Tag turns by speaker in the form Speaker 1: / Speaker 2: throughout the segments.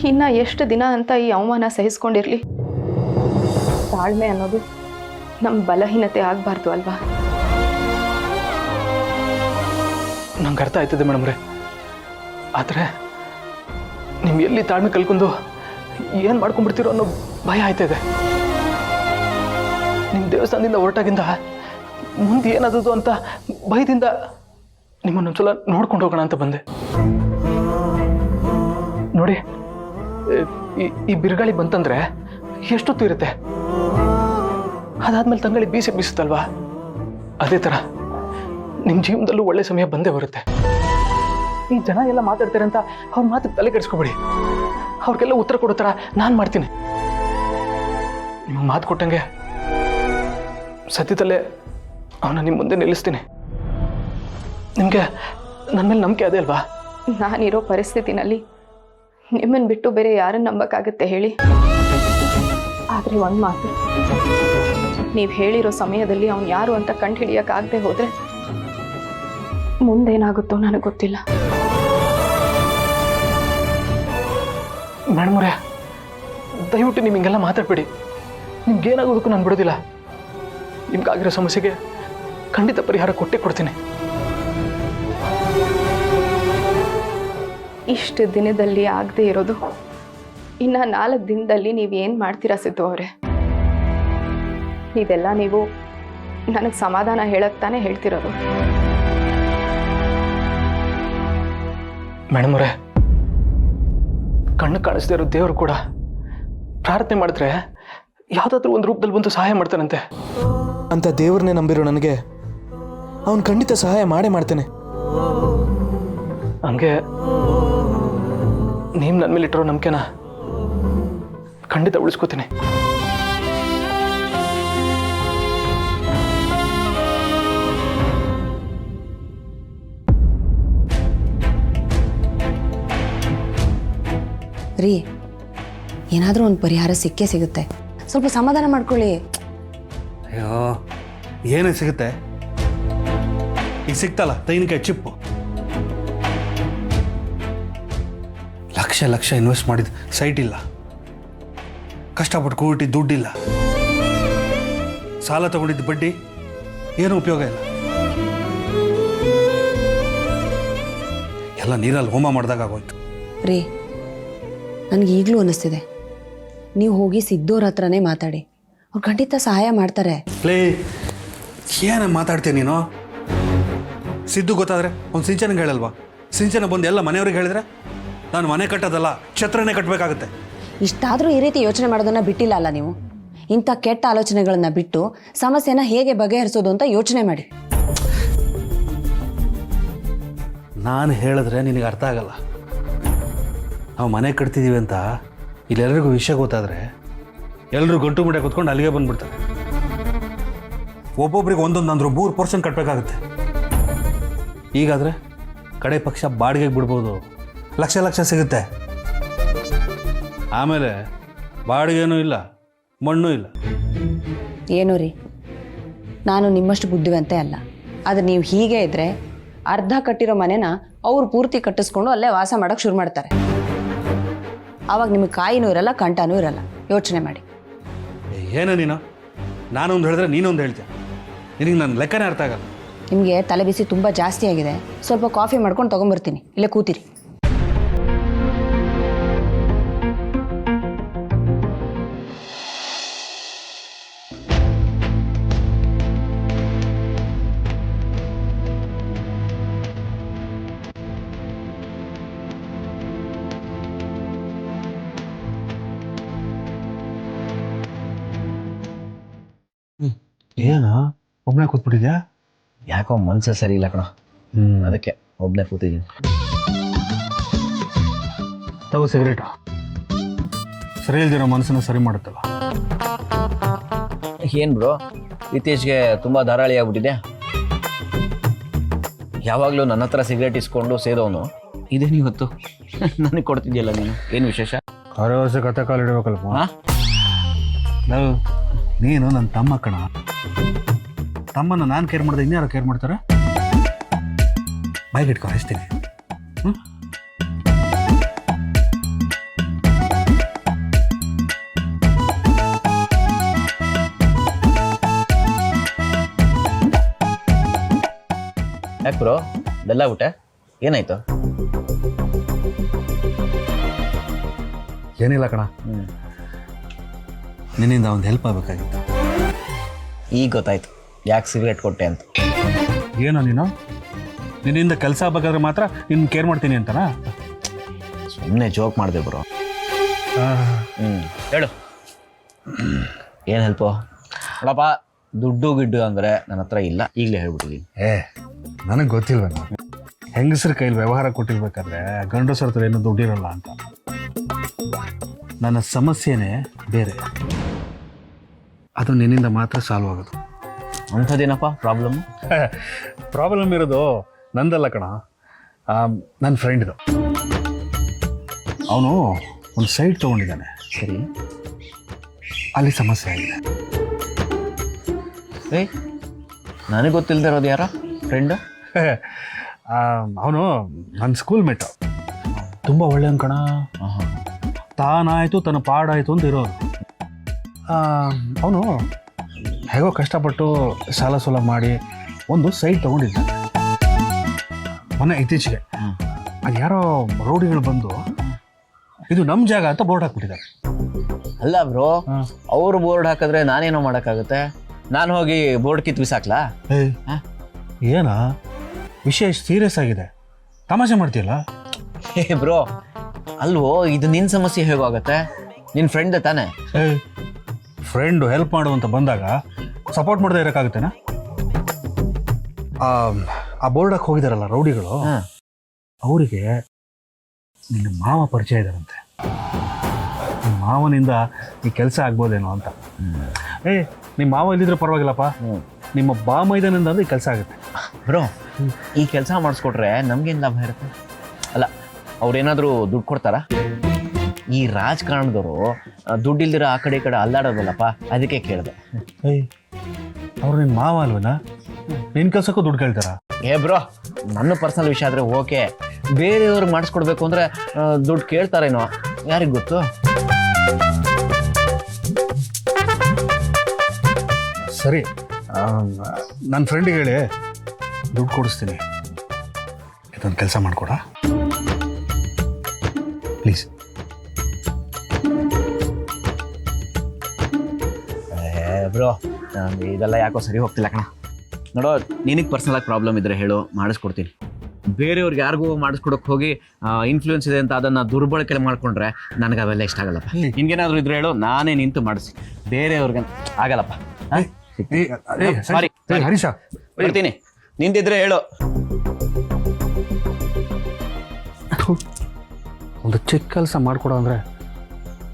Speaker 1: ಇನ್ನು ಎಷ್ಟು ದಿನ ಅಂತ ಈ ಅವಮಾನ ಸಹಿಸ್ಕೊಂಡಿರಲಿ? ತಾಳ್ಮೆ ಅನ್ನೋದು ನಮ್ಮ ಬಲಹೀನತೆ ಆಗಬಾರ್ದು ಅಲ್ವಾ?
Speaker 2: ನಂಗೆ ಅರ್ಥ ಆಯ್ತದೆ ಮೇಡಮ್ರೆ, ಆದರೆ ನೀವು ಎಲ್ಲಿ ತಾಳ್ಮೆ ಕಲ್ಕೊಂಡು ಏನು ಮಾಡ್ಕೊಂಡ್ಬಿಡ್ತೀರೋ ಅನ್ನೋ ಭಯ ಆಯ್ತದೆ. ನಿಮ್ಮ ದೇವಸ್ಥಾನದಿಂದ ಹೊರಟಾಗಿಂದ ಮುಂದೆ ಏನಾದದು ಅಂತ ಭಯದಿಂದ ನಿಮ್ಮನ್ನೊಂದ್ಸಲ ನೋಡ್ಕೊಂಡು ಹೋಗೋಣ ಅಂತ ಬಂದೆ. ನೋಡಿ, ಈ ಬಿರುಗಾಳಿ ಬಂತಂದ್ರೆ ಎಷ್ಟೊತ್ತು ಇರುತ್ತೆ, ಅದಾದ್ಮೇಲೆ ತಂಗಾಳಿ ಬೀಸುತ್ತಲ್ವಾ, ಅದೇ ಥರ ನಿಮ್ಮ ಜೀವನದಲ್ಲೂ ಒಳ್ಳೆ ಸಮಯ ಬಂದೇ ಬರುತ್ತೆ. ಈ ಜನ ಎಲ್ಲ ಮಾತಾಡ್ತಾರೆ ಅಂತ ಅವ್ರ ಮಾತಿಗೆ ತಲೆ ಕೆಡಿಸ್ಕೊಬೇಡಿ. ಅವ್ರಿಗೆಲ್ಲ ಉತ್ತರ ಕೊಡೋ ಥರ ನಾನು ಮಾಡ್ತೀನಿ. ನಿಮಗೆ ಮಾತು ಕೊಟ್ಟಂಗೆ ಸತ್ಯದಲ್ಲೇ ಅವನ ನಿಮ್ಮ ಮುಂದೆ ನಿಲ್ಲಿಸ್ತೀನಿ. ನಿಮಗೆ ನನ್ನ ಮೇಲೆ ನಂಬಿಕೆ ಅದೇ ಅಲ್ವಾ?
Speaker 1: ನಾನಿರೋ ಪರಿಸ್ಥಿತಿನಲ್ಲಿ ನಿಮ್ಮನ್ನು ಬಿಟ್ಟು ಬೇರೆ ಯಾರನ್ನು ನಂಬಕ್ಕಾಗತ್ತೆ ಹೇಳಿ? ಆದರೆ ಒಂದು ಮಾತು, ನೀವು ಹೇಳಿರೋ ಸಮಯದಲ್ಲಿ ಅವನು ಯಾರು ಅಂತ ಕಂಡು ಹಿಡಿಯೋಕ್ಕಾಗದೆ ಹೋದರೆ ಮುಂದೇನಾಗುತ್ತೋ ನನಗೆ ಗೊತ್ತಿಲ್ಲ.
Speaker 2: ಮೇಡಮ್ರೆ, ದಯವಿಟ್ಟು ನೀವು ಹಿಂಗೆಲ್ಲ ಮಾತಾಡಬೇಡಿ. ನಿಮ್ಗೇನಾಗೋದಕ್ಕೂ ನಾನು ಬಿಡೋದಿಲ್ಲ. ನಿಮ್ಗಾಗಿರೋ ಸಮಸ್ಯೆಗೆ ಖಂಡಿತ ಪರಿಹಾರ ಕೊಟ್ಟೇ ಕೊಡ್ತೀನಿ.
Speaker 1: ಇಷ್ಟು ದಿನದಲ್ಲಿ ಆಗದೆ ಇರೋದು ಇನ್ನು 4 ದಿನದಲ್ಲಿ ನೀವೇನು ಮಾಡ್ತೀರಾ ಸಿದ್ದು ಅವರೇ? ಇದೆಲ್ಲ ನೀವು ನನಗೆ ಸಮಾಧಾನ ಹೇಳಕ್ಕೆ ತಾನೇ ಹೇಳ್ತಿರೋದು.
Speaker 2: ಮೇಡಮ್ರೆ, ಕಣ್ಣು ಕಾಣಿಸ್ದೇ ಇರೋ ದೇವರು ಕೂಡ ಪ್ರಾರ್ಥನೆ ಮಾಡಿದ್ರೆ ಯಾವುದಾದ್ರೂ ಒಂದು ರೂಪದಲ್ಲಿ ಬಂದು ಸಹಾಯ ಮಾಡ್ತಾನಂತೆ. ಅಂತ ದೇವ್ರನ್ನೇ ನಂಬಿರೋ ನನಗೆ ಅವನು ಖಂಡಿತ ಸಹಾಯ ಮಾಡೇ ಮಾಡ್ತಾನೆ. ಹಂಗೆ ನೀವು ನನ್ನ ಮೇಲೆ ಇಟ್ಟಿರೋ ನಂಬಿಕೆನ ಖಂಡಿತ ಉಳಿಸ್ಕೋತೀನಿ.
Speaker 3: ರೀ, ಏನಾದರೂ ಒಂದು ಪರಿಹಾರ ಸಿಕ್ಕೇ ಸಿಗುತ್ತೆ. ಸ್ವಲ್ಪ ಸಮಾಧಾನ ಮಾಡ್ಕೊಳ್ಳಿ.
Speaker 4: ಅಯ್ಯೋ, ಏನೇ ಸಿಗುತ್ತೆ? ಈಗ ಸಿಗ್ತಲ್ಲ ತೆಂಗಿನಕಾಯಿ ಚಿಪ್ಪು. ಲಕ್ಷ ಇನ್ವೆಸ್ಟ್ ಮಾಡಿದ ಸೈಟ್ ಇಲ್ಲ, ಕಷ್ಟಪಟ್ಟು ಕೂಡಿಟ್ಟಿದ್ದು ದುಡ್ಡಿಲ್ಲ, ಸಾಲ ತಗೊಂಡಿದ್ದ ಬಡ್ಡಿ, ಏನೂ ಉಪಯೋಗ ಇಲ್ಲ. ಎಲ್ಲ ನೀರಲ್ಲಿ ಹೋಮ ಮಾಡಿದಾಗ ಆಗೋಯ್ತು.
Speaker 3: ರೀ, ನನಗೆ ಈಗಲೂ ಅನ್ನಿಸ್ತಿದೆ, ನೀವು ಹೋಗಿ ಸಿದ್ದೋರ ಹತ್ರನೇ ಮಾತಾಡಿ. ಅವ್ರು ಖಂಡಿತ ಸಹಾಯ ಮಾಡ್ತಾರೆ.
Speaker 4: ಲೇ, ಏನ ಮಾತಾಡ್ತೀಯ ನೀನು? ಸಿದ್ದು ಗೊತ್ತಾದರೆ ಒಂದು ಸಿಂಚನಗೆ ಹೇಳಲ್ವಾ? ಸಿಂಚನ ಬಂದು ಎಲ್ಲ ಮನೆಯವ್ರಿಗೆ ಹೇಳಿದ್ರೆ ನಾನು ಮನೆ ಕಟ್ಟೋದಲ್ಲ, ಛತ್ರನೇ ಕಟ್ಟಬೇಕಾಗುತ್ತೆ.
Speaker 3: ಇಷ್ಟಾದರೂ ಈ ರೀತಿ ಯೋಚನೆ ಮಾಡೋದನ್ನು ಬಿಟ್ಟಿಲ್ಲ ಅಲ್ಲ ನೀವು? ಇಂಥ ಕೆಟ್ಟ ಆಲೋಚನೆಗಳನ್ನು ಬಿಟ್ಟು ಸಮಸ್ಯೆನ ಹೇಗೆ ಬಗೆಹರಿಸೋದು ಅಂತ ಯೋಚನೆ ಮಾಡಿ.
Speaker 4: ನಾನು ಹೇಳಿದ್ರೆ ನಿನಗೆ ಅರ್ಥ ಆಗಲ್ಲ. ನಾವು ಮನೆ ಕಟ್ತಿದ್ದೀವಿ ಅಂತ ಇಲ್ಲೆಲ್ಲರಿಗೂ ವಿಷಯ ಗೊತ್ತಾದರೆ ಎಲ್ಲರೂ ಗಂಟು ಮುಟ್ಟೆ ಕೂತ್ಕೊಂಡು ಅಲ್ಲಿಗೆ ಬಂದ್ಬಿಡ್ತಾರೆ. ಒಬ್ಬೊಬ್ರಿಗೆ ಒಂದೊಂದು ಅಂದರು 3% ಕಟ್ಟಬೇಕಾಗುತ್ತೆ. ಈಗಾದರೆ ಕಡೆ ಪಕ್ಷ ಬಾಡಿಗೆಗೆ ಬಿಡ್ಬೋದು, ಲಕ್ಷ ಸಿಗುತ್ತೆ. ಆಮೇಲೆ ಬಾಡಿಗೆನೂ ಇಲ್ಲ, ಮಣ್ಣೂ ಇಲ್ಲ.
Speaker 3: ಏನೋ ರೀ, ನಾನು ನಿಮ್ಮಷ್ಟು ಬುದ್ಧಿವಂತೆ ಅಲ್ಲ. ಆದರೆ ನೀವು ಹೀಗೆ ಇದ್ದರೆ ಅರ್ಧ ಕಟ್ಟಿರೋ ಮನೆನ ಅವ್ರು ಪೂರ್ತಿ ಕಟ್ಟಿಸ್ಕೊಂಡು ಅಲ್ಲೇ ವಾಸ ಮಾಡೋಕ್ಕೆ ಶುರು ಮಾಡ್ತಾರೆ. ಆವಾಗ ನಿಮಗೆ ಕಾಯಿನೂ ಇರಲ್ಲ, ಕಂಟನೂ ಇರಲ್ಲ. ಯೋಚನೆ ಮಾಡಿ.
Speaker 4: ಏನೋ ನೀನು, ನಾನೊಂದು ಹೇಳಿದ್ರೆ ನೀನೊಂದು ಹೇಳ್ತೀಯ. ನಿನಗೆ ನನ್ನ ಲೆಕ್ಕನೇ ಅರ್ಥ ಆಗಲ್ಲ.
Speaker 3: ನಿಮಗೆ ತಲೆ ಬಿಸಿ ತುಂಬ ಜಾಸ್ತಿ ಆಗಿದೆ. ಸ್ವಲ್ಪ ಕಾಫಿ ಮಾಡ್ಕೊಂಡು ತೊಗೊಂಬರ್ತೀನಿ, ಇಲ್ಲೇ ಕೂತಿರಿ.
Speaker 4: ಏನೋ ಒಬ್ಬನೇ ಕೂತ್ಬಿಟ್ಟಿದ್ಯಾ?
Speaker 5: ಯಾಕೋ ಮನಸ್ಸು ಸರಿ ಇಲ್ಲ ಕಣ, ಅದಕ್ಕೆ ಒಬ್ಬನೇ ಕೂತಿದ್ದೀನಿ.
Speaker 4: ತಗೋ ಸಿಗರೇಟು. ಸರಿ ಇಲ್ದಿರೋ ಮನಸ್ಸನ್ನು ಸರಿ ಮಾಡುತ್ತಲ್ಲ.
Speaker 5: ಏನು ಬ್ರೋ, ಇತ್ತೀಚೆಗೆ ತುಂಬ ಧಾರಾಳಿ ಆಗ್ಬಿಟ್ಟಿದೆ. ಯಾವಾಗಲೂ ನನ್ನ ಹತ್ರ ಸಿಗರೇಟ್ ಇಸ್ಕೊಂಡು ಸೇದೋನು ಇದೇನು ಇವತ್ತು ನನಗೆ ಕೊಡ್ತಿದ್ಯಲ್ಲ ನೀನು, ಏನು ವಿಶೇಷ?
Speaker 4: 6 ವರ್ಷ ಕತೆ ಕಾಲಿಡಬೇಕಲ್ಪ. ನೀನು ನನ್ನ ತಮ್ಮ ಕಣ. ತಮ್ಮನ ನಾನು ಕೇರ್ ಮಾಡಿದೆ, ಇನ್ಯಾರು ಕೇರ್ ಮಾಡ್ತಾರೆ? ಬಾಯ್ಗೆ ಇಟ್ಕೊ, ಹಾಯಿಸ್ತೀನಿ.
Speaker 5: ಯಾಕೆ ಬ್ರೋ ಬೆಲ್ಲ ಊಟ ಏನಾಯ್ತು?
Speaker 4: ಏನಿಲ್ಲ ಕಣ, ನಿನ್ನಿಂದ ಒಂದು ಹೆಲ್ಪ್ ಆಗಬೇಕಾಗಿತ್ತು.
Speaker 5: ಈಗ ಗೊತ್ತಾಯ್ತು ಯಾಕೆ ಸಿಗರೇಟ್ ಕೊಟ್ಟೆ ಅಂತ.
Speaker 4: ಏನೋ ನೀನು ನಿನ್ನಿಂದ ಕೆಲಸ ಆಗ್ಬೇಕಾದ್ರೆ ಮಾತ್ರ ನಿನ್ನ ಕೇರ್ ಮಾಡ್ತೀನಿ ಅಂತನಾ?
Speaker 5: ಸುಮ್ಮನೆ ಜೋಕ್ ಮಾಡಿದೆ ಬ್ರೋ. ಹೇಳು ಏನು ಹೆಲ್ಪು? ನೋಡಪ್ಪ, ದುಡ್ಡು ಗಿಡ್ಡು ಅಂದರೆ ನನ್ನ ಹತ್ರ ಇಲ್ಲ, ಈಗಲೇ ಹೇಳ್ಬಿಟ್ಟಿದ್ದೀನಿ.
Speaker 4: ನನಗೆ ಗೊತ್ತಿಲ್ವೇನೋ, ಹೆಂಗಸ್ರ ಕೈಲಿ ವ್ಯವಹಾರ ಕೊಟ್ಟಿರ್ಬೇಕಾದ್ರೆ ಗಂಡಸರ ಹತ್ರ ಏನೂ ದುಡ್ಡಿರಲ್ಲ ಅಂತ. ನನ್ನ ಸಮಸ್ಯೆನೇ ಬೇರೆ, ಅದು ನಿನ್ನಿಂದ ಮಾತ್ರ ಸಾಲ್ವ್ ಆಗೋದು.
Speaker 5: ಅಂಥದ್ದೇನಪ್ಪ ಪ್ರಾಬ್ಲಮ್ಮು?
Speaker 4: ಪ್ರಾಬ್ಲಮ್ ಇರೋದು ನಂದಲ್ಲ ಕಣ, ನನ್ನ ಫ್ರೆಂಡ್ದು. ಅವನು ಒಂದು ಸೈಟ್ ತೊಗೊಂಡಿದ್ದಾನೆ.
Speaker 5: ಸರಿ,
Speaker 4: ಅಲ್ಲಿ ಸಮಸ್ಯೆ ಆಗಿದೆ.
Speaker 5: ಏಯ್, ನನಗೆ ಗೊತ್ತಿಲ್ಲದೆ ಇರೋದು ಯಾರ ಫ್ರೆಂಡು?
Speaker 4: ಅವನು ನನ್ನ ಸ್ಕೂಲ್ ಮೇಟು, ತುಂಬ ಒಳ್ಳೆಯವನು ಕಣ. ತಾನಾಯಿತು ತನ್ನ ಪಾಡಾಯಿತು ಅಂತ ಇರೋನು. ಅವನು ಹೇಗೋ ಕಷ್ಟಪಟ್ಟು ಸಾಲ ಸೋಲ ಮಾಡಿ ಒಂದು ಸೈಟ್ ತೊಗೊಂಡಿದ್ದಾನೆ. ಮೊನ್ನೆ ಇತ್ತೀಚೆಗೆ ಅದು ಯಾರೋ ರೌಡಿಗಳು ಬಂದು ಇದು ನಮ್ಮ ಜಾಗ ಅಂತ ಬೋರ್ಡ್ ಹಾಕ್ಬಿಟ್ಟಿದ್ದಾರೆ.
Speaker 5: ಅಲ್ಲ ಬ್ರೋ, ಅವರು ಬೋರ್ಡ್ ಹಾಕಿದ್ರೆ ನಾನೇನೋ ಮಾಡೋಕ್ಕಾಗುತ್ತೆ? ನಾನು ಹೋಗಿ ಬೋರ್ಡ್ ಕಿತ್ತು ಬಿಸಾಕ್ಲಾ?
Speaker 4: ಏನ ವಿಷಯ ಸೀರಿಯಸ್ ಆಗಿದೆ, ತಮಾಷೆ ಮಾಡ್ತೀಯಲ್ಲ?
Speaker 5: ಹೇ ಬ್ರೋ, ಅಲ್ವೋ, ಇದು ನಿನ್ನ ಸಮಸ್ಯೆ ಹೇಗೋಗುತ್ತೆ? ನಿನ್ನ ಫ್ರೆಂಡ್ ತಾನೇ?
Speaker 4: ಫ್ರೆಂಡು ಹೆಲ್ಪ್ ಮಾಡು ಅಂತ ಬಂದಾಗ ಸಪೋರ್ಟ್ ಮಾಡದೇ ಇರೋಕ್ಕಾಗುತ್ತೇನಾ? ಆ ಬೋರ್ಡಕ್ಕೆ ಹೋಗಿದಾರಲ್ಲ ರೌಡಿಗಳು, ಅವರಿಗೆ ನಿನ್ನ ಮಾವ ಪರಿಚಯ ಇದ್ದಾರಂತೆ. ನಿಮ್ಮ ಮಾವನಿಂದ ಈ ಕೆಲಸ ಆಗ್ಬೋದೇನೋ ಅಂತ. ನಿಮ್ಮ ಮಾವ ಇಲ್ಲಿದ್ರೆ ಪರವಾಗಿಲ್ಲಪ್ಪ, ನಿಮ್ಮ ಬಾಮೈದನಿಂದ ಅಂದ್ರೆ ಈ ಕೆಲಸ ಆಗುತ್ತೆ.
Speaker 5: ಬ್ರೋ, ಈ ಕೆಲಸ ಮಾಡಿಸ್ಕೊಟ್ರೆ ನಮ್ಗೇನು ಲಾಭ ಇರುತ್ತೆ? ಅಲ್ಲ, ಅವ್ರೇನಾದರೂ ದುಡ್ಡು ಕೊಡ್ತಾರಾ? ಈ ರಾಜಕಾರಣದವರು ದುಡ್ಡು ಇಲ್ದಿರ ಆ ಕಡೆ ಈ ಕಡೆ ಅಲ್ಲಾಡೋದಲ್ಲಪ್ಪ, ಅದಕ್ಕೆ ಕೇಳಿದೆ.
Speaker 4: ಅವ್ರು ನಿನ್ನ ಮಾವ ಅಲ್ವನ? ನಿನ್ನ ಕೆಲಸಕ್ಕೂ ದುಡ್ಡು ಕೇಳ್ತಾರ?
Speaker 5: ಬ್ರೋ, ನನ್ನ ಪರ್ಸನಲ್ ವಿಷಯ ಆದರೆ ಓಕೆ, ಬೇರೆಯವ್ರಿಗೆ ಮಾಡಿಸ್ಕೊಡ್ಬೇಕು ಅಂದರೆ ದುಡ್ಡು ಕೇಳ್ತಾರೇನೋ, ಯಾರಿಗೆ ಗೊತ್ತು?
Speaker 4: ಸರಿ, ನನ್ನ ಫ್ರೆಂಡಿಗೆ ಹೇಳಿ ದುಡ್ಡು ಕೊಡಿಸ್ತೀನಿ, ಇದೊಂದು ಕೆಲಸ ಮಾಡಿಕೊಡ ಪ್ಲೀಸ್.
Speaker 5: ಬ್ರೋ, ಇದೆಲ್ಲ ಯಾಕೋ ಸರಿ ಹೋಗ್ತಿಲ್ಲ ಕಣ. ನೋಡೋ, ನಿನಗೆ ಪರ್ಸನಲಾಗಿ ಪ್ರಾಬ್ಲಮ್ ಇದ್ದರೆ ಹೇಳು, ಮಾಡಿಸ್ಕೊಡ್ತೀನಿ. ಬೇರೆಯವ್ರಿಗೆ ಯಾರಿಗೂ ಮಾಡಿಸ್ಕೊಡೋಕೆ ಹೋಗಿ ಇನ್ಫ್ಲೂಯೆನ್ಸ್ ಇದೆ ಅಂತ ಅದನ್ನು ದುರ್ಬಳಕೆ ಮಾಡ್ಕೊಂಡ್ರೆ ನನಗೆ ಅವೆಲ್ಲ ಇಷ್ಟ ಆಗಲ್ಲಪ್ಪ. ನಿನ್ಗೇನಾದರೂ ಇದ್ರೆ ಹೇಳು, ನಾನೇ ನಿಂತು ಮಾಡಿಸಿ, ಬೇರೆಯವ್ರಿಗೆ ಆಗಲ್ಲಪ್ಪ. ಸಾರಿ
Speaker 4: ಹರೀಶ,
Speaker 5: ಬರ್ತೀನಿ, ನಿಂತಿದ್ರೆ ಹೇಳು.
Speaker 4: ಒಂದು ಚಿಕ್ಕ ಕೆಲಸ ಮಾಡಿಕೊಡೋ ಅಂದರೆ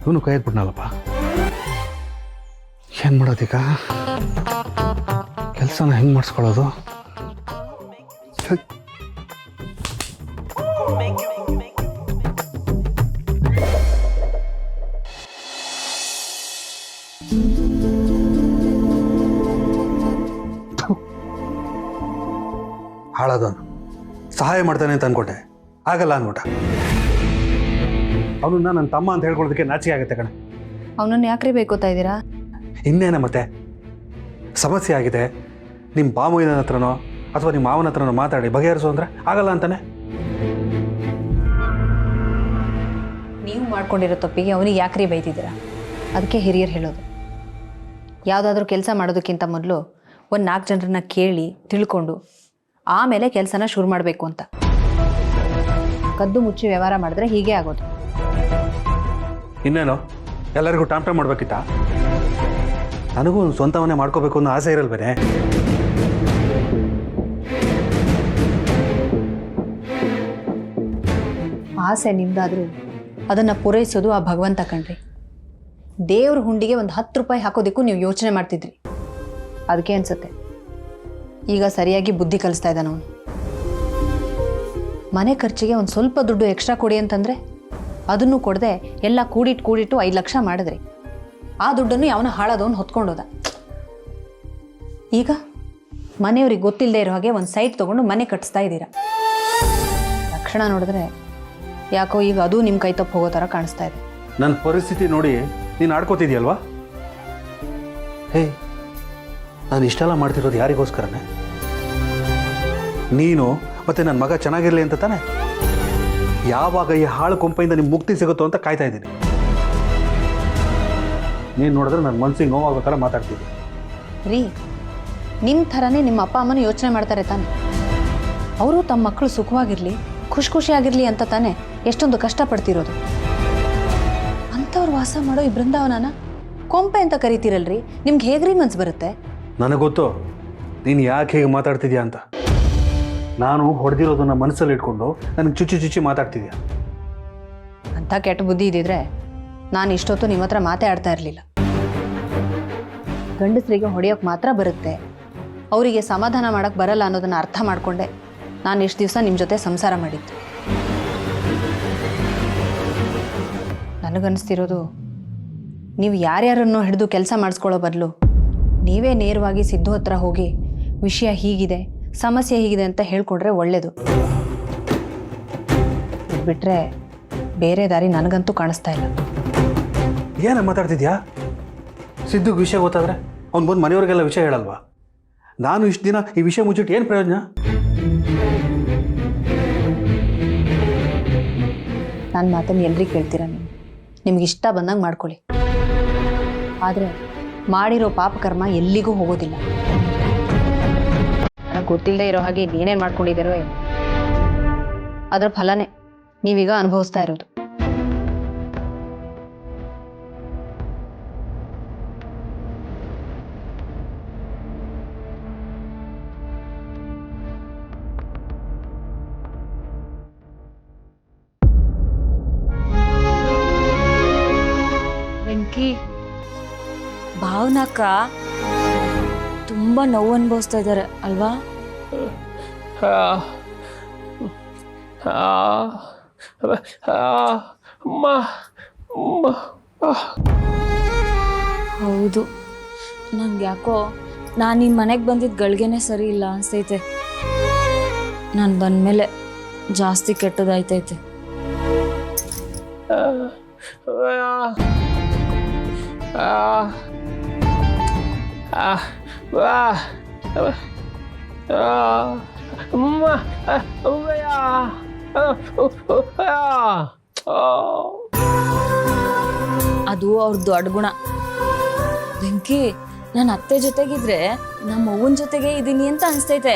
Speaker 4: ಇವನು ಕೈ ಎತ್ಬಿಟ್ನಲ್ಲಪ್ಪ. ಏನು ಮಾಡೋದೀಗ? ಕೆಲಸನ ಹೆಂಗೆ ಮಾಡಿಸ್ಕೊಳ್ಳೋದು? ಹಾಳಾದವನು ಸಹಾಯ ಮಾಡ್ತಾನೆ ಅಂತ ಅನ್ಕೊಟ್ಟೆ, ಆಗಲ್ಲ ಅನ್ಬಿಟ್ಟ. ಅವನನ್ನ ನನ್ನ ತಮ್ಮ ಅಂತ ಹೇಳ್ಕೊಳ್ಳೋದಕ್ಕೆ ನಾಚಿಕೆ ಆಗುತ್ತೆ ಕಣೆ.
Speaker 3: ಅವನನ್ನು ಯಾಕ್ರಿ ಬೈಕೋತಾ ಇದ್ದೀರಾ?
Speaker 4: ಇನ್ನೇನ ಮತ್ತೆ, ಸಮಸ್ಯೆ ಆಗಿದೆ, ನಿಮ್ಮ ಬಾಮೈದನ ಹತ್ರನೋ ಅಥವಾ ನಿಮ್ಮ ಮಾವನ ಹತ್ರನೋ ಮಾತಾಡಿ ಬಗೆಹರಿಸು ಅಂದರೆ ಆಗಲ್ಲ ಅಂತಾನೆ.
Speaker 3: ನೀವು ಮಾಡ್ಕೊಂಡಿರೋ ತಪ್ಪಿಗೆ ಅವನಿಗೆ ಯಾಕ್ರಿ ಬೈತಿದ್ದೀರಾ? ಅದಕ್ಕೆ ಹಿರಿಯರು ಹೇಳೋದು, ಯಾವುದಾದ್ರೂ ಕೆಲಸ ಮಾಡೋದಕ್ಕಿಂತ ಮೊದಲು ಒಂದು 4 ಜನರನ್ನ ಕೇಳಿ ತಿಳ್ಕೊಂಡು ಆಮೇಲೆ ಕೆಲಸನ ಶುರು ಮಾಡಬೇಕು ಅಂತ. ಕದ್ದು ಮುಚ್ಚಿ ವ್ಯವಹಾರ ಮಾಡಿದ್ರೆ ಹೀಗೆ ಆಗೋದು.
Speaker 4: ಇನ್ನೇನು ಎಲ್ಲರಿಗೂ ಟಾಮ್ ಟಾಮ್ ಮಾಡ್ಬೇಕಿತ್ತ? ನನಗೂ ಒಂದು ಸ್ವಂತವನ್ನೇ ಮಾಡ್ಕೋಬೇಕು ಅನ್ನೋ ಆಸೆ ಇರಲ್ವೇನೆ?
Speaker 3: ಆಸೆ ನಿಮ್ದಾದ್ರೂ ಅದನ್ನು ಪೂರೈಸೋದು ಆ ಭಗವಂತ ಕಣ್ರಿ. ದೇವ್ರ ಹುಂಡಿಗೆ ಒಂದು 10 ರೂಪಾಯಿ ಹಾಕೋದಕ್ಕೂ ನೀವು ಯೋಚನೆ ಮಾಡ್ತಿದ್ರಿ. ಅದಕ್ಕೆ ಅನ್ಸುತ್ತೆ ಈಗ ಸರಿಯಾಗಿ ಬುದ್ಧಿ ಕಲಿಸ್ತಾ ಇದ್ದಾನೆ ಅವನು. ಮನೆ ಖರ್ಚಿಗೆ ಒಂದು ಸ್ವಲ್ಪ ದುಡ್ಡು ಎಕ್ಸ್ಟ್ರಾ ಕೊಡಿ ಅಂತಂದರೆ ಅದನ್ನು ಕೊಡದೆ ಎಲ್ಲ ಕೂಡಿಟ್ಟು 5 ಲಕ್ಷ ಮಾಡಿದ್ರಿ. ಆ ದುಡ್ಡನ್ನು ಯಾವನ ಹಾಳಾದವನು ಹೊತ್ಕೊಂಡೋದ. ಈಗ ಮನೆಯವ್ರಿಗೆ ಗೊತ್ತಿಲ್ಲದೆ ಇರೋ ಹಾಗೆ ಒಂದು ಸೈಟ್ ತೊಗೊಂಡು ಮನೆ ಕಟ್ಟಿಸ್ತಾ ಇದ್ದೀರಾ. ಲಕ್ಷಣ ನೋಡಿದ್ರೆ ಯಾಕೋ ಈಗ ಅದು ನಿಮ್ಮ ಕೈ ತಪ್ಪು ಹೋಗೋ ಥರ ಕಾಣಿಸ್ತಾ ಇದೆ.
Speaker 4: ನನ್ನ ಪರಿಸ್ಥಿತಿ ನೋಡಿ ನೀನು ಆಡ್ಕೋತಿದ್ಯಲ್ವಾ? ಹೇ, ನಾನು ಇಷ್ಟೆಲ್ಲ ಮಾಡ್ತಿರೋದು ಯಾರಿಗೋಸ್ಕರನೇ? ನೀನು ಮತ್ತು ನನ್ನ ಮಗ ಚೆನ್ನಾಗಿರಲಿ ಅಂತ ತಾನೆ ಯಾವಾಗ ಈ ಹಾಳು ಕೊಂಪೆಯಿಂದ ನಿಮ್ಗೆ ಮುಕ್ತಿ ಸಿಗುತ್ತೋ ಅಂತ ಕಾಯ್ತಾ ಇದ್ದೀನಿ. ನೀನು ನೋಡಿದ್ರೆ ನನ್ನ ಮನಸ್ಸಿಗೆ ನೋವಾಗೋ ಥರ ಮಾತಾಡ್ತಿದ್ದೆ.
Speaker 3: ರೀ, ನಿಮ್ಮ ಥರನೇ ನಿಮ್ಮ ಅಪ್ಪ ಅಮ್ಮನೂ ಯೋಚನೆ ಮಾಡ್ತಾರೆ ತಾನೆ. ಅವರು ತಮ್ಮ ಮಕ್ಕಳು ಸುಖವಾಗಿರಲಿ, ಖುಷಿಯಾಗಿರಲಿ ಅಂತ ತಾನೆ ಎಷ್ಟೊಂದು ಕಷ್ಟಪಡ್ತಿರೋದು. ಅಂಥವ್ರು ವಾಸ ಮಾಡೋ ಈ ಬೃಂದಾವನನ ಕೊಂಪೆ ಅಂತ ಕರಿತೀರಲ್ರಿ, ನಿಮ್ಗೆ ಹೇಗ್ರಿ ಮನ್ಸು ಬರುತ್ತೆ?
Speaker 4: ನನಗೆ ಗೊತ್ತು ನೀನು ಯಾಕೆ ಹೇಗೆ ಮಾತಾಡ್ತಿದ್ಯಾ ಅಂತ. ನಾನು ಹೊಡೆದಿರೋದನ್ನ ಮನಸ್ಸಲ್ಲಿ ಇಟ್ಕೊಂಡು ನನಗೆ ಚುಚ್ಚಿ ಮಾತಾಡ್ತಿದ್ಯಾ.
Speaker 3: ಅಂಥ ಕೆಟ್ಟ ಬುದ್ಧಿ ಇದ್ದಿದ್ರೆ ನಾನು ಇಷ್ಟೊತ್ತು ನಿಮ್ಮ ಹತ್ರ ಮಾತೇ ಆಡ್ತಾ ಇರಲಿಲ್ಲ. ಗಂಡಸರಿಗೆ ಹೊಡೆಯೋಕೆ ಮಾತ್ರ ಬರುತ್ತೆ, ಅವರಿಗೆ ಸಮಾಧಾನ ಮಾಡೋಕ್ಕೆ ಬರಲ್ಲ ಅನ್ನೋದನ್ನು ಅರ್ಥ ಮಾಡಿಕೊಂಡೆ ನಾನು ಇಷ್ಟು ದಿವಸ ನಿಮ್ಮ ಜೊತೆ ಸಂಸಾರ ಮಾಡಿದ್ದು. ನನಗನ್ನಿಸ್ತಿರೋದು, ನೀವು ಯಾರ್ಯಾರನ್ನೋ ಹಿಡಿದು ಕೆಲಸ ಮಾಡಿಸ್ಕೊಳ್ಳೋ ಬದಲು ನೀವೇ ನೇರವಾಗಿ ಸಿದ್ದು ಹತ್ರ ಹೋಗಿ ವಿಷಯ ಹೀಗಿದೆ, ಸಮಸ್ಯೆ ಹೀಗಿದೆ ಅಂತ ಹೇಳ್ಕೊಡ್ರೆ ಒಳ್ಳೆಯದು. ಬಿಟ್ಟರೆ ಬೇರೆ ದಾರಿ ನನಗಂತೂ ಕಾಣಿಸ್ತಾ ಇಲ್ಲ.
Speaker 4: ಏನ ಮಾತಾಡ್ತಿದ್ಯಾ? ಸಿದ್ದುಗೆ ವಿಷಯ ಗೊತ್ತಾದ್ರೆ ಅವ್ನು ಬಂದು ಮನೆಯವ್ರಿಗೆಲ್ಲ ವಿಷಯ ಹೇಳಲ್ವಾ? ನಾನು ಇಷ್ಟು ದಿನ ಈ ವಿಷಯ ಮುಚ್ಚಿಟ್ಟು ಏನು ಪ್ರಯೋಜನ?
Speaker 3: ನನ್ನ ಮಾತನ್ನು ಎಲ್ರಿಗೆ ಕೇಳ್ತೀರಾ ನೀವು? ನಿಮ್ಗೆ ಇಷ್ಟ ಬಂದಂಗೆ ಮಾಡ್ಕೊಳ್ಳಿ. ಆದರೆ ಮಾಡಿರೋ ಪಾಪ ಕರ್ಮ ಎಲ್ಲಿಗೂ ಹೋಗೋದಿಲ್ಲ. ನನಗೆ ಗೊತ್ತಿಲ್ಲದೆ ಇರೋ ಹಾಗೆ ನೀನೇನು ಮಾಡ್ಕೊಂಡಿದ್ದೀರೋ ಏನು, ಅದರ ಫಲನೇ ನೀವೀಗ ಅನುಭವಿಸ್ತಾ ಇರೋದು.
Speaker 6: ವೆಂಕಿ, ಭಾವನಕ್ಕ ತುಂಬಾ ನೋವು ಅನುಭವಿಸ್ತಾ ಇದ್ದಾರೆ ಅಲ್ವಾ? ಹೌದು, ನಂಗೆ ಯಾಕೋ ನಾನು ಈ ಮನೆಗೆ ಬಂದಿದ್ದ ಗಳಿಗೆನೆ ಸರಿ ಇಲ್ಲ ಅನ್ಸ್ತೈತೆ. ನಾನು ಬಂದ್ಮೇಲೆ ಜಾಸ್ತಿ ಕೆಟ್ಟದಾಯ್ತೈತೆ. ಅದು ಅವ್ರ ದೊಡ್ಡ ಗುಣ. ಬೆಂಕಿ, ನನ್ನ ಅತ್ತೆ ಜೊತೆಗಿದ್ರೆ ನಮ್ಮ ಅವ್ವನ ಜೊತೆಗೆ ಇದ್ದೀನಿ ಅಂತ ಅನ್ಸ್ತೈತೆ.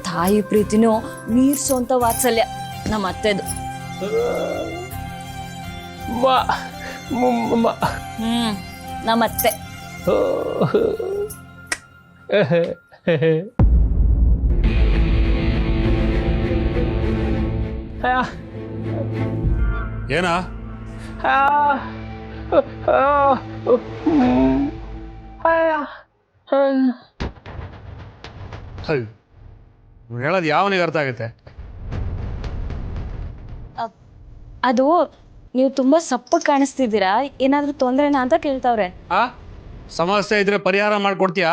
Speaker 6: ತಾಯಿ ಪ್ರೀತಿನೂ ಮೀರ್ಸೋಂತ ವಾತ್ಸಲ್ಯ ನಮ್ಮ ಅತ್ತೆದು. ನಮ್ಮ ಅತ್ತೆ.
Speaker 4: ಏನಾ? ಹೇಳೋದು ಯಾವನಿಗೆ ಅರ್ಥ ಆಗುತ್ತೆ?
Speaker 6: ಅದು ನೀವು ತುಂಬಾ ಸಪ್ಪಗೆ ಕಾಣಿಸ್ತಿದ್ದೀರಾ, ಏನಾದ್ರೂ ತೊಂದ್ರೆನಾ ಅಂತ ಕೇಳ್ತಾವ್ರೆ.
Speaker 7: ಸಮಸ್ಯೆ ಇದ್ರೆ ಪರಿಹಾರ ಮಾಡ್ಕೊಡ್ತೀಯಾ?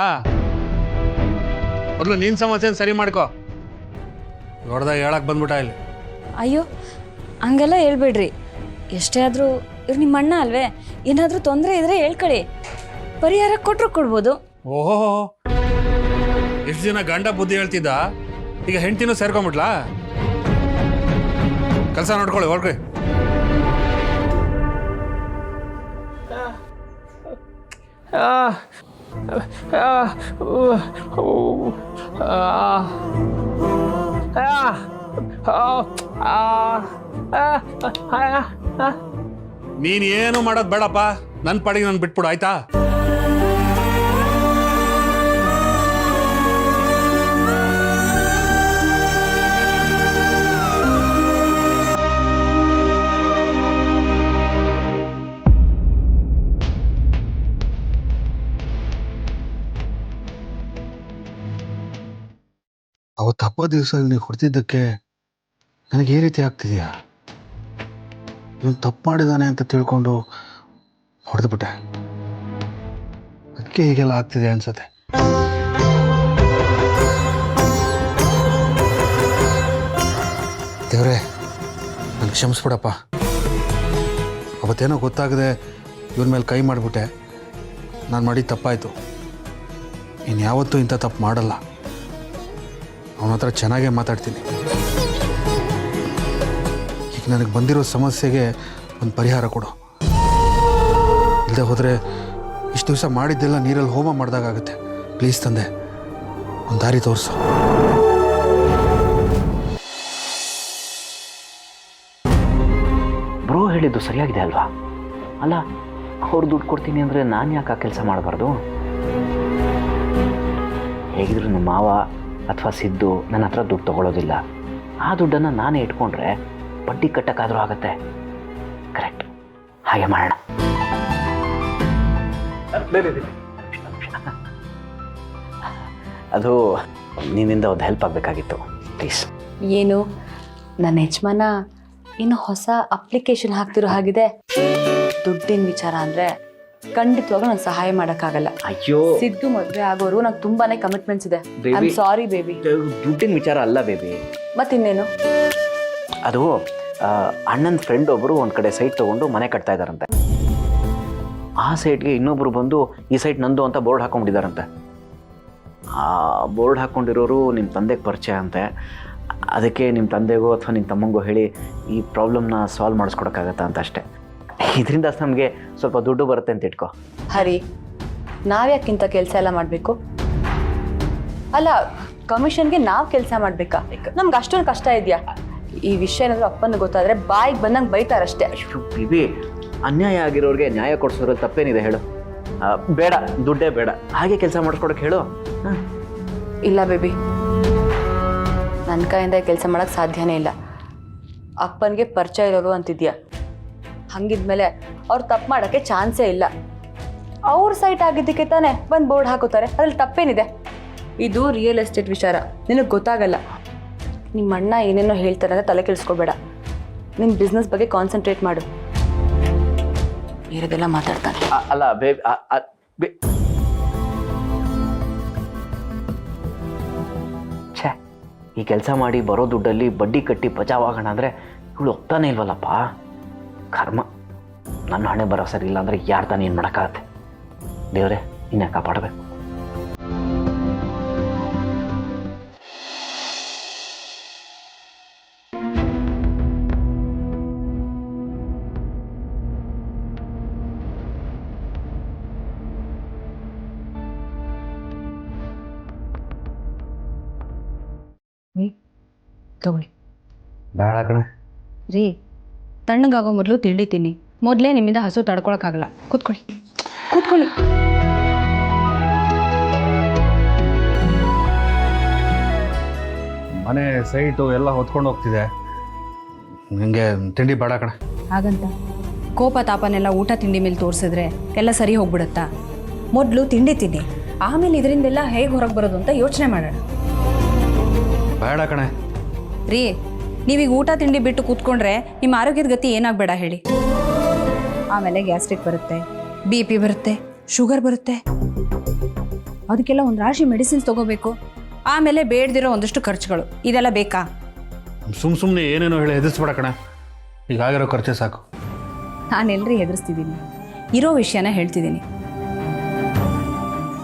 Speaker 7: ಮೊದಲು ನಿನ್ನ ಸಮಸ್ಯೆ ಸರಿ ಮಾಡ್ಕೋ. ದೊಡ್ಡದಾಗಿ ಹೇಳಕ್ ಬಂದ್ಬಿಟ್ಟ ಇಲ್ಲಿ.
Speaker 6: ಅಯ್ಯೋ, ಹಂಗೆಲ್ಲ ಹೇಳ್ಬೇಡ್ರಿ. ಎಷ್ಟೇ ಆದರೂ ಇವ್ರು ನಿಮ್ಮ ಅಣ್ಣ ಅಲ್ವೇ? ಏನಾದರೂ ತೊಂದರೆ ಇದ್ರೆ ಹೇಳ್ಕೊಳ್ಳಿ, ಪರಿಹಾರ ಕೊಟ್ಟರು ಕೊಡ್ಬೋದು.
Speaker 7: ಓಹೋ, ಎಷ್ಟು ದಿನ ಗಂಡ ಬುದ್ಧಿ ಹೇಳ್ತಿದ್ದ, ಈಗ ಹೆಂಡ್ತಿನೂ ಸೇರ್ಕೊಂಬಿಟ್ಲಾ? ಕೆಲಸ ನೋಡ್ಕೊಳ್ಳಿ, ಹೊರಗ್ರಿ. ನೀನ್ ಏನು ಮಾಡೋದು ಬೇಡಪ್ಪ, ನನ್ನ ಪಾಡಿಗೆ ನಾನು ಬಿಟ್ಬಿಡು, ಆಯ್ತಾ?
Speaker 4: ಅವತ್ತು ಹಬ್ಬ ದಿವಸದಲ್ಲಿ ನೀವು ಹೊಡೆದಿದ್ದಕ್ಕೆ ನನಗೆ ಈ ರೀತಿ ಆಗ್ತಿದೆಯಾ? ಇವನು ತಪ್ಪು ಮಾಡಿದಾನೆ ಅಂತ ತಿಳ್ಕೊಂಡು ಹೊಡೆದ್ಬಿಟ್ಟೆ, ಅದಕ್ಕೆ ಹೀಗೆಲ್ಲ ಆಗ್ತಿದೆ ಅನ್ಸತ್ತೆ. ದೇವ್ರೆ, ನನಗೆ ಕ್ಷಮಿಸ್ಬಿಡಪ್ಪ. ಅವತ್ತೇನೋ ಗೊತ್ತಾಗದೆ ಇವ್ರ ಮೇಲೆ ಕೈ ಮಾಡಿಬಿಟ್ಟೆ. ನಾನು ಮಾಡಿದ ತಪ್ಪಾಯಿತು. ಇನ್ಯಾವತ್ತೂ ಇಂಥ ತಪ್ಪು ಮಾಡಲ್ಲ. ಅವನ ಹತ್ರ ಚೆನ್ನಾಗೇ ಮಾತಾಡ್ತೀನಿ. ಈಗ ನನಗೆ ಬಂದಿರೋ ಸಮಸ್ಯೆಗೆ ಒಂದು ಪರಿಹಾರ ಕೊಡು. ಇಲ್ಲದೆ ಹೋದರೆ ಇಷ್ಟು ದಿವಸ ಮಾಡಿದ್ದೆಲ್ಲ ನೀರಲ್ಲಿ ಹೋಮ ಮಾಡಿದಾಗುತ್ತೆ. ಪ್ಲೀಸ್ ತಂದೆ, ಒಂದು ದಾರಿ ತೋರಿಸು.
Speaker 5: ಬ್ರೋ ಹೇಳಿದ್ದು ಸರಿಯಾಗಿದೆ ಅಲ್ವಾ? ಅಲ್ಲ, ಅವ್ರು ದುಡ್ಡು ಕೊಡ್ತೀನಿ ಅಂದರೆ ನಾನು ಯಾಕೆ ಆ ಕೆಲಸ ಮಾಡಬಾರ್ದು? ಹೇಗಿದ್ರು ನಿಮ್ಮ ಮಾವ ಅಥವಾ ಸಿದ್ದು ನನ್ನ ಹತ್ರ ದುಡ್ಡು ತೊಗೊಳೋದಿಲ್ಲ. ಆ ದುಡ್ಡನ್ನು ನಾನೇ ಇಟ್ಕೊಂಡ್ರೆ ಬಡ್ಡಿ ಕಟ್ಟಕ್ಕಾದರೂ ಆಗುತ್ತೆ. ಕರೆಕ್ಟ್, ಹಾಗೆ ಮಾಡೋಣ. ಅದು ನಿನ್ನಿಂದ ಒಂದು ಹೆಲ್ಪ್ ಆಗಬೇಕಾಗಿತ್ತು, ಪ್ಲೀಸ್.
Speaker 6: ಏನು ನನ್ನ ಯಜಮಾನ ಇನ್ನು ಹೊಸ ಅಪ್ಲಿಕೇಶನ್ ಹಾಕ್ತಿರೋ ಹಾಗಿದೆ. ದುಡ್ಡಿನ ವಿಚಾರ ಅಂದ್ರೆ ಖಂಡಿತವಾಗ್ಲೂ ನಾನು ಸಹಾಯ ಮಾಡೋಕ್ಕಾಗಲ್ಲ.
Speaker 5: ಅಯ್ಯೋ,
Speaker 6: ಸಿದ್ದು ಮದುವೆ ಆಗೋರು ನಂಗೆ ತುಂಬಾನೇ ಕಮಿಟ್ಮೆಂಟ್ಸ್ ಇದೆ. I am
Speaker 5: Baby.
Speaker 6: Sorry baby.
Speaker 5: ದುಡ್ಡಿನ ವಿಚಾರ ಅಲ್ಲ ಬೇಬಿ.
Speaker 6: ಮತ್ತಿನ್ನೇನು?
Speaker 5: ಅದು ಅಣ್ಣನ ಫ್ರೆಂಡ್ ಒಬ್ಬರು ಒಂದು ಕಡೆ ಸೈಟ್ ತೊಗೊಂಡು ಮನೆ ಕಟ್ತಾ ಇದ್ದಾರಂತೆ. ಆ ಸೈಟ್ಗೆ ಇನ್ನೊಬ್ಬರು ಬಂದು ಈ ಸೈಟ್ ನಂದು ಅಂತ ಬೋರ್ಡ್ ಹಾಕೊಂಡ್ಬಿಟ್ಟಿದ್ದಾರಂತೆ. ಆ ಬೋರ್ಡ್ ಹಾಕ್ಕೊಂಡಿರೋರು ನಿಮ್ಮ ತಂದೆಗೆ ಪರಿಚಯ ಅಂತೆ. ಅದಕ್ಕೆ ನಿಮ್ಮ ತಂದೆಗೋ ಅಥವಾ ನಿಮ್ಮ ತಮ್ಮಂಗೋ ಹೇಳಿ ಈ ಪ್ರಾಬ್ಲಮ್ನ ಸಾಲ್ವ್ ಮಾಡಿಸ್ಕೊಡೋಕ್ಕಾಗತ್ತಾ ಅಂತ ಅಷ್ಟೇ. ಇದರಿಂದ ನಮಗೆ ಸ್ವಲ್ಪ ದುಡ್ಡು ಬರುತ್ತೆ ಅಂತ ಇಟ್ಕೋ.
Speaker 6: ಹರಿ, ನಾವ್ಯಾಕಿಂತ ಕೆಲಸ ಎಲ್ಲ ಮಾಡಬೇಕು? ಅಲ್ಲ, ಕಮಿಷನ್ಗೆ ನಾವು ಕೆಲಸ ಮಾಡಬೇಕಾ? ನಮ್ಗೆ ಅಷ್ಟೊಂದು ಕಷ್ಟ ಇದೆಯಾ? ಈ ವಿಷಯ ಏನಾದರೂ ಅಪ್ಪನಿಗೆ ಗೊತ್ತಾದರೆ ಬಾಯಿಗೆ ಬಂದಂಗೆ ಬೈತಾರಷ್ಟೇ.
Speaker 5: ಬಿಬಿ, ಅನ್ಯಾಯ ಆಗಿರೋರಿಗೆ ನ್ಯಾಯ ಕೊಡಿಸೋದ್ರಲ್ಲಿ ತಪ್ಪೇನಿದೆ ಹೇಳು? ಬೇಡ, ದುಡ್ಡೇ ಬೇಡ, ಹಾಗೆ ಕೆಲಸ ಮಾಡಿಸ್ಕೊಡಕ್ಕೆ ಹೇಳು.
Speaker 6: ಇಲ್ಲ ಬೇಬಿ, ನನ್ನ ಕೈಯಿಂದ ಕೆಲಸ ಮಾಡೋಕ್ಕೆ ಸಾಧ್ಯನೇ ಇಲ್ಲ. ಅಪ್ಪನಿಗೆ ಪರಿಚಯ ಇರೋರು ಅಂತಿದ್ಯಾ, ಹಂಗಿದ್ಮೇಲೆ ಅವ್ರು ತಪ್ಪು ಮಾಡೋಕ್ಕೆ ಚಾನ್ಸೇ ಇಲ್ಲ. ಅವ್ರ ಸೈಟ್ ಆಗಿದ್ದಕ್ಕೆ ತಾನೇ ಬಂದು ಬೋರ್ಡ್ ಹಾಕೋತಾರೆ, ಅದ್ರಲ್ಲಿ ತಪ್ಪೇನಿದೆ? ಇದು ರಿಯಲ್ ಎಸ್ಟೇಟ್ ವಿಚಾರ, ನಿನಗೆ ಗೊತ್ತಾಗಲ್ಲ. ನಿಮ್ಮ ಅಣ್ಣ ಏನೇನೋ ಹೇಳ್ತಾರೆ ಅಂದರೆ ತಲೆ ಕೆಡಿಸ್ಕೋಬೇಡ. ನಿನ್ನ ಬಿಸ್ನೆಸ್ ಬಗ್ಗೆ ಕಾನ್ಸಂಟ್ರೇಟ್ ಮಾಡು. ಬೇರೆದೆಲ್ಲ ಮಾತಾಡ್ತಾನೆ.
Speaker 5: ಅಲ್ಲ ಬೇಬಿ, ಛೇ, ಈ ಕೆಲಸ ಮಾಡಿ ಬರೋ ದುಡ್ಡಲ್ಲಿ ಬಡ್ಡಿ ಕಟ್ಟಿ ಬಚಾವಾಗೋಣ ಅಂದರೆ ಇವಳು ಒಪ್ತಾನೆ ಇಲ್ವಲ್ಲಪ್ಪ. ಕರ್ಮ, ನನ್ನ ಹಣೆ ಬರೋ ಸರಿ ಇಲ್ಲ ಅಂದರೆ ಯಾರು ತಾನೇ ಏನು ಮಾಡೋಕ್ಕಾಗತ್ತೆ? ದೇವರೇ, ನಿನ್ನೆ ಕಾಪಾಡಬೇಕು.
Speaker 3: ತಗೊಳ್ಳಿ.
Speaker 4: ಬೇಡ ಕಣೆ.
Speaker 3: ರೀ, ತಣ್ಣಗಾಗೋ ಮೊದಲು ತಿಂಡಿ ತಿನ್ನಿ. ಮೊದಲೇ ನಿಮ್ಮಿಂದ ಹಸು ತಡ್ಕೊಳಕ್ಕಾಗಲ್ಲ. ಕೂತ್ಕೊಳ್ಳಿ, ಕೂತ್ಕೊಳ್ಳಿ.
Speaker 4: ಮನೆ ಸೈಟು ಎಲ್ಲ ಹೊತ್ಕೊಂಡು ಹೋಗ್ತಿದೆ. ನಿಮಗೆ ತಿಂಡಿ ಬೇಡ ಕಣೆ.
Speaker 3: ಹಾಗಂತ ಕೋಪ ತಾಪನೆಲ್ಲ ಊಟ ತಿಂಡಿ ಮೇಲೆ ತೋರಿಸಿದ್ರೆ ಎಲ್ಲ ಸರಿ ಹೋಗ್ಬಿಡುತ್ತಾ? ಮೊದಲು ತಿಂಡಿ ತಿನ್ನಿ, ಆಮೇಲೆ ಇದರಿಂದೆಲ್ಲ ಹೇಗೆ ಹೊರಗೆ ಬರೋದು ಅಂತ ಯೋಚನೆ ಮಾಡೋಣ.
Speaker 4: ಬೇಡ ಕಣೆ.
Speaker 3: ರೀ, ನೀವೀಗ ಊಟ ತಿಂಡಿ ಬಿಟ್ಟು ಕೂತ್ಕೊಂಡ್ರೆ ನಿಮ್ಮ ಆರೋಗ್ಯದ ಗತಿ ಏನಾಗಬೇಡ ಹೇಳಿ. ಆಮೇಲೆ ಗ್ಯಾಸ್ಟ್ರಿಕ್ ಬರುತ್ತೆ, BP ಬರುತ್ತೆ, ಶುಗರ್ ಬರುತ್ತೆ. ಅದಕ್ಕೆಲ್ಲ ಒಂದು ರಾಶಿ ಮೆಡಿಸಿನ್ಸ್ ತೊಗೋಬೇಕು. ಆಮೇಲೆ ಬೇಡದಿರೋ ಒಂದಷ್ಟು ಖರ್ಚುಗಳು. ಇದೆಲ್ಲ ಬೇಕಾ?
Speaker 4: ಸುಮ್ಮನೆ ಏನೇನೋ ಹೇಳಿ ಹೆದರ್ಸ್ಬೇಡ ಕಣೆ. ಈಗ ಆಗಿರೋ ಖರ್ಚೆ ಸಾಕು.
Speaker 3: ನಾನೆಲ್ಲರೂ ಹೆದರ್ಸ್ತಿದ್ದೀನಿ, ಇರೋ ವಿಷಯನ ಹೇಳ್ತಿದ್ದೀನಿ.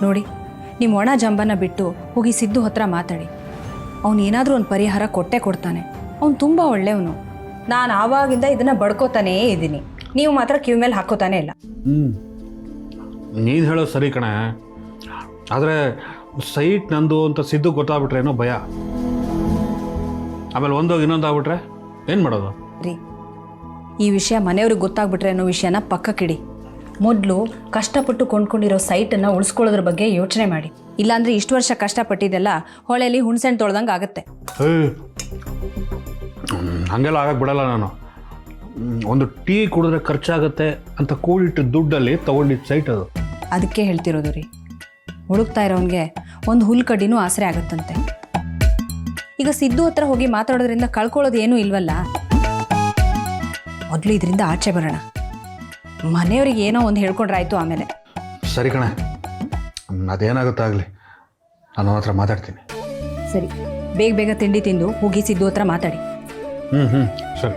Speaker 3: ನೋಡಿ, ನಿಮ್ಮ ಒಣ ಜಂಬನ ಬಿಟ್ಟು ಹೋಗಿ ಸಿದ್ದು ಹತ್ರ ಮಾತಾಡಿ. ಅವನು ಏನಾದರೂ ಒಂದು ಪರಿಹಾರ ಕೊಟ್ಟೇ ಕೊಡ್ತಾನೆ. ಅವ್ನು ತುಂಬ ಒಳ್ಳೆಯವನು. ನಾನು ಆವಾಗಿಂದ ಇದನ್ನು ಬಡ್ಕೋತಾನೇ ಇದ್ದೀನಿ. ನೀವು ಮಾತ್ರ ಕಿವಿ ಮೇಲೆ ಹಾಕೋತಾನೆ ಇಲ್ಲ.
Speaker 4: ನೀನು ಹೇಳೋದು ಸರಿ ಕಣೆ. ಆದರೆ ಸೈಟ್ ನಂದು ಅಂತ ಸಿದ್ದು ಗೊತ್ತಾಗ್ಬಿಟ್ರೆ ಏನೋ ಭಯ. ಆಮೇಲೆ ಒಂದೋಗಿ ಇನ್ನೊಂದು ಆಗ್ಬಿಟ್ರೆ ಏನು ಮಾಡೋದು?
Speaker 3: ರೀ, ಈ ವಿಷಯ ಮನೆಯವ್ರಿಗೆ ಗೊತ್ತಾಗ್ಬಿಟ್ರೆ ಅನ್ನೋ ವಿಷಯನ ಪಕ್ಕಕ್ಕಿಡಿ. ಮೊದಲು ಕಷ್ಟಪಟ್ಟು ಕೊಂಡ್ಕೊಂಡಿರೋ ಸೈಟನ್ನು ಉಳಿಸ್ಕೊಳ್ಳೋದ್ರ ಬಗ್ಗೆ ಯೋಚನೆ ಮಾಡಿ. ಇಲ್ಲಾಂದರೆ ಇಷ್ಟು ವರ್ಷ ಕಷ್ಟಪಟ್ಟಿದ್ದೆಲ್ಲ ಹೊಳೆಯಲ್ಲಿ ಹುಣ್ಸೆಣ್ಣು ತೊಳ್ದಂಗೆ ಆಗುತ್ತೆ.
Speaker 4: ಹಾಗೆಲ್ಲ ಆಗಕ್ಕೆ ಬಿಡಲ್ಲ ನಾನು. ಒಂದು ಟೀ ಕುಡಿದ್ರೆ ಖರ್ಚಾಗುತ್ತೆ ಅಂತ ಕೂಡಿಟ್ಟು ದುಡ್ಡಲ್ಲಿ ತೊಗೊಂಡಿದ್ದು ಸೈಟ್ ಅದು.
Speaker 3: ಅದಕ್ಕೆ ಹೇಳ್ತಿರೋದು ರೀ, ಹುಡುಕ್ತಾ ಇರೋನಿಗೆ ಒಂದು ಹುಲ್ ಕಡ್ಡಿನೂ ಆಸರೆ ಆಗುತ್ತಂತೆ. ಈಗ ಸಿದ್ದು ಹತ್ರ ಹೋಗಿ ಮಾತಾಡೋದ್ರಿಂದ ಕಳ್ಕೊಳ್ಳೋದು ಏನೂ ಇಲ್ವಲ್ಲ. ಮೊದಲು ಇದರಿಂದ ಆಚೆ ಬರೋಣ. ಮನೆಯವ್ರಿಗೆ ಏನೋ ಒಂದು ಹೇಳ್ಕೊಂಡ್ರಾಯ್ತು ಆಮೇಲೆ.
Speaker 4: ಸರಿ ಕಣೆ, ಅದೇನಾಗುತ್ತೋ ಆಗಲಿ, ನಾನು ಹತ್ರ ಮಾತಾಡ್ತೀನಿ.
Speaker 3: ಸರಿ, ಬೇಗ ಬೇಗ ತಿಂಡಿ ತಿಂದು ಹೋಗಿ ಸಿದ್ದು ಹತ್ರ ಮಾತಾಡಿ.
Speaker 4: ಸರಿ.